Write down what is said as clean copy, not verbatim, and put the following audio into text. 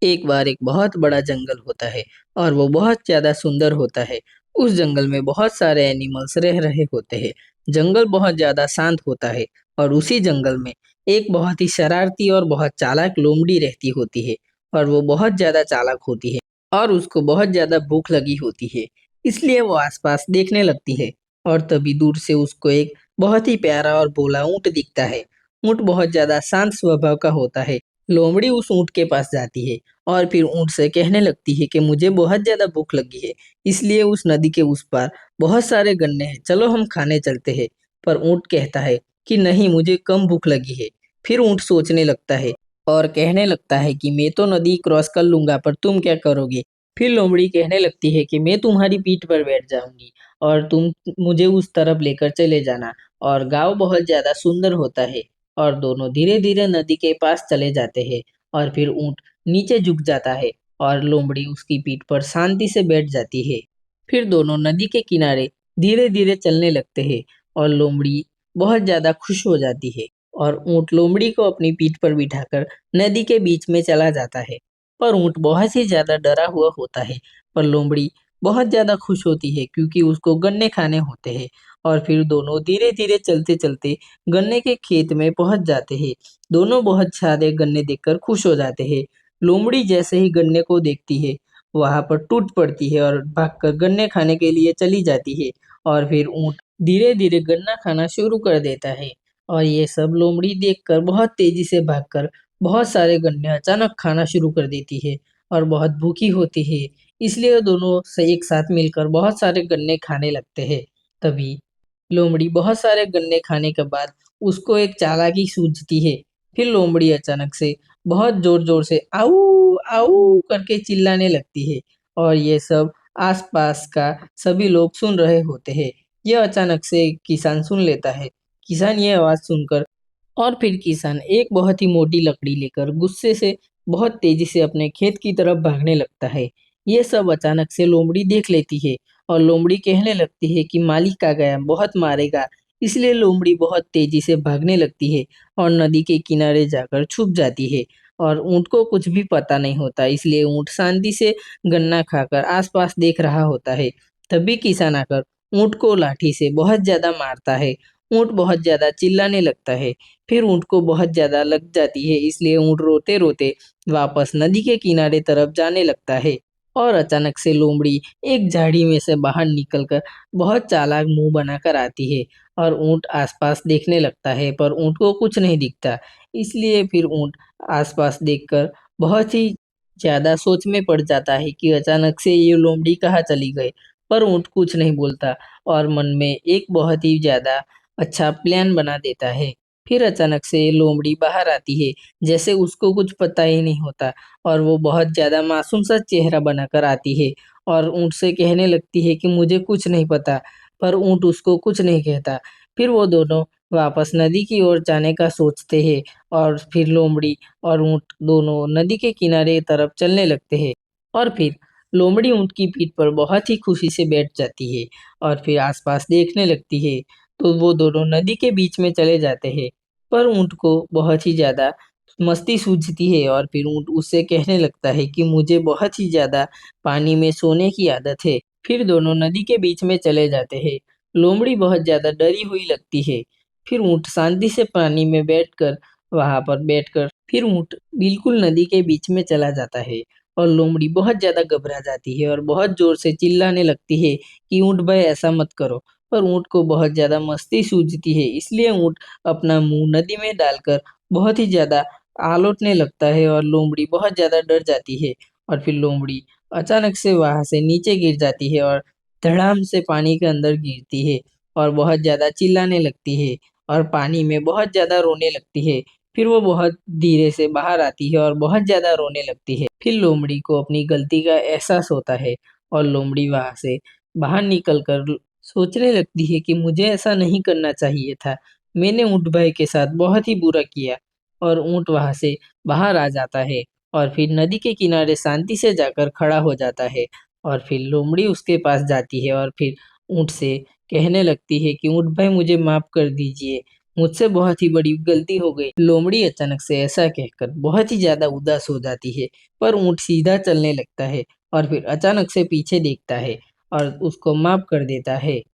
एक बार एक बहुत बड़ा जंगल होता है और वो बहुत ज़्यादा सुंदर होता है। उस जंगल में बहुत सारे एनिमल्स रह रहे होते हैं। जंगल बहुत ज़्यादा शांत होता है और उसी जंगल में एक बहुत ही शरारती और बहुत चालाक लोमड़ी रहती होती है और वो बहुत ज़्यादा चालाक होती है और उसको बहुत ज़्यादा भूख लगी होती है। इसलिए वो आसपास देखने लगती है और तभी दूर से उसको एक बहुत ही प्यारा और भोला ऊँट दिखता है। ऊँट बहुत ज़्यादा शांत स्वभाव का होता है। लोमड़ी उस ऊँट के पास जाती है और फिर ऊँट से कहने लगती है कि मुझे बहुत ज़्यादा भूख लगी है, इसलिए उस नदी के उस पार बहुत सारे गन्ने हैं, चलो हम खाने चलते हैं। पर ऊँट कहता है कि नहीं, मुझे कम भूख लगी है। फिर ऊँट सोचने लगता है और कहने लगता है कि मैं तो नदी क्रॉस कर लूँगा, पर तुम क्या करोगे? फिर लोमड़ी कहने लगती है कि मैं तुम्हारी पीठ पर बैठ जाऊँगी और तुम मुझे उस तरफ लेकर चले जाना। और गाँव बहुत ज़्यादा सुंदर होता है और दोनों धीरे-धीरे नदी के पास चले जाते हैं और फिर ऊँट नीचे झुक जाता है और लोमड़ी उसकी पीठ पर शांति से बैठ जाती है। फिर दोनों नदी के किनारे धीरे-धीरे चलने लगते हैं और लोमड़ी बहुत ज़्यादा खुश हो जाती है और ऊँट लोमड़ी को अपनी पीठ पर बिठाकर नदी के बीच में चला जाता है। पर ऊँट बहुत ही ज़्यादा डरा हुआ होता है, पर लोमड़ी बहुत ज़्यादा खुश होती है क्योंकि उसको गन्ने खाने होते हैं। और फिर दोनों धीरे-धीरे चलते-चलते गन्ने के खेत में पहुँच जाते हैं। दोनों बहुत सारे गन्ने देखकर खुश हो जाते हैं। लोमड़ी जैसे ही गन्ने को देखती है, वहाँ पर टूट पड़ती है और भागकर गन्ने खाने के लिए चली जाती है और फिर ऊँट धीरे-धीरे गन्ना खाना शुरू कर देता है और ये सब लोमड़ी देखकर बहुत तेज़ी से भागकर बहुत सारे गन्ने अचानक खाना शुरू कर देती है और बहुत भूखी होती है, इसलिए दोनों से एक साथ मिलकर बहुत सारे गन्ने खाने लगते हैं। तभी लोमड़ी बहुत सारे गन्ने खाने के बाद उसको एक चालाकी सूझती है। फिर लोमड़ी अचानक से बहुत ज़ोर-ज़ोर से आऊ, आऊ करके चिल्लाने लगती है और ये सब आस-पास का सभी लोग सुन रहे होते हैं। यह अचानक से किसान सुन लेता है। किसान ये आवाज़ सुनकर और फिर किसान एक बहुत ही मोटी लकड़ी लेकर गुस्से से बहुत तेजी से अपने खेत की तरफ भागने लगता है। ये सब अचानक से लोमड़ी देख लेती है और लोमड़ी कहने लगती है कि मालिक आ गया, बहुत मारेगा। इसलिए लोमड़ी बहुत तेजी से भागने लगती है और नदी के किनारे जाकर छुप जाती है और ऊँट को कुछ भी पता नहीं होता, इसलिए ऊँट शांति से गन्ना खाकर आसपास देख रहा होता है। तभी किसान आकर ऊँट को लाठी से बहुत ज़्यादा मारता है। ऊँट बहुत ज़्यादा चिल्लाने लगता है। फिर ऊँट को बहुत ज़्यादा लग जाती है, इसलिए ऊँट रोते-रोते वापस नदी के किनारे तरफ जाने लगता है और अचानक से लोमड़ी एक झाड़ी में से बाहर निकलकर बहुत चालाक मुँह बनाकर आती है और ऊँट आस-पास देखने लगता है, पर ऊँट को कुछ नहीं दिखता। इसलिए फिर ऊँट आस-पास देखकर बहुत ही ज़्यादा सोच में पड़ जाता है कि अचानक से ये लोमड़ी कहाँ चली गई। पर ऊँट कुछ नहीं बोलता और मन में एक बहुत ही ज़्यादा अच्छा प्लान बना देता है। फिर अचानक से लोमड़ी बाहर आती है, जैसे उसको कुछ पता ही नहीं होता और वो बहुत ज़्यादा मासूम सा चेहरा बनाकर आती है और ऊँट से कहने लगती है कि मुझे कुछ नहीं पता, पर ऊँट उसको कुछ नहीं कहता। फिर वो दोनों वापस नदी की ओर जाने का सोचते हैं और फिर लोमड़ी और ऊँट दोनों नदी के किनारे तरफ चलने लगते हैं और फिर लोमड़ी ऊँट की पीठ पर बहुत ही खुशी से बैठ जाती है और फिर आस-पास देखने लगती है, तो वो दोनों नदी के बीच में चले जाते हैं। पर ऊँट को बहुत ही ज़्यादा मस्ती सूझती है और फिर ऊँट उससे कहने लगता है कि मुझे बहुत ही ज़्यादा पानी में सोने की आदत है। फिर दोनों नदी के बीच में चले जाते हैं। लोमड़ी बहुत ज़्यादा डरी हुई लगती है। फिर ऊँट शांति से पानी में बैठकर वहाँ पर बैठकर फिर ऊँट बिल्कुल नदी के बीच में चला जाता है और लोमड़ी बहुत ज़्यादा घबरा जाती है और बहुत ज़ोर से चिल्लाने लगती है कि ऊँट भाई ऐसा मत करो। पर ऊँट को बहुत ज़्यादा मस्ती सूझती है, इसलिए ऊँट अपना मुँह नदी में डालकर बहुत ही ज़्यादा आलोटने लगता है और लोमड़ी बहुत ज़्यादा डर जाती है और फिर लोमड़ी अचानक से वहाँ से नीचे गिर जाती है और धड़ाम से पानी के अंदर गिरती है और बहुत ज़्यादा चिल्लाने लगती है और पानी में बहुत ज़्यादा रोने लगती है। फिर वो बहुत धीरे से बाहर आती है और बहुत ज़्यादा रोने लगती है। फिर लोमड़ी को अपनी गलती का एहसास होता है और लोमड़ी वहाँ से बाहर निकल कर सोचने लगती है कि मुझे ऐसा नहीं करना चाहिए था। मैंने ऊँट भाई के साथ बहुत ही बुरा किया और ऊँट वहाँ से बाहर आ जाता है और फिर नदी के किनारे शांति से जाकर खड़ा हो जाता है और फिर लोमड़ी उसके पास जाती है और फिर ऊँट से कहने लगती है कि ऊँट भाई मुझे माफ़ कर दीजिए। मुझसे बहुत ही बड़ी गलती हो गई। लोमड़ी अचानक से ऐसा कहकर बहुत ही ज्यादा उदास हो जाती है, पर ऊँट सीधा चलने लगता है और फिर अचानक से पीछे देखता है और उसको माफ कर देता है।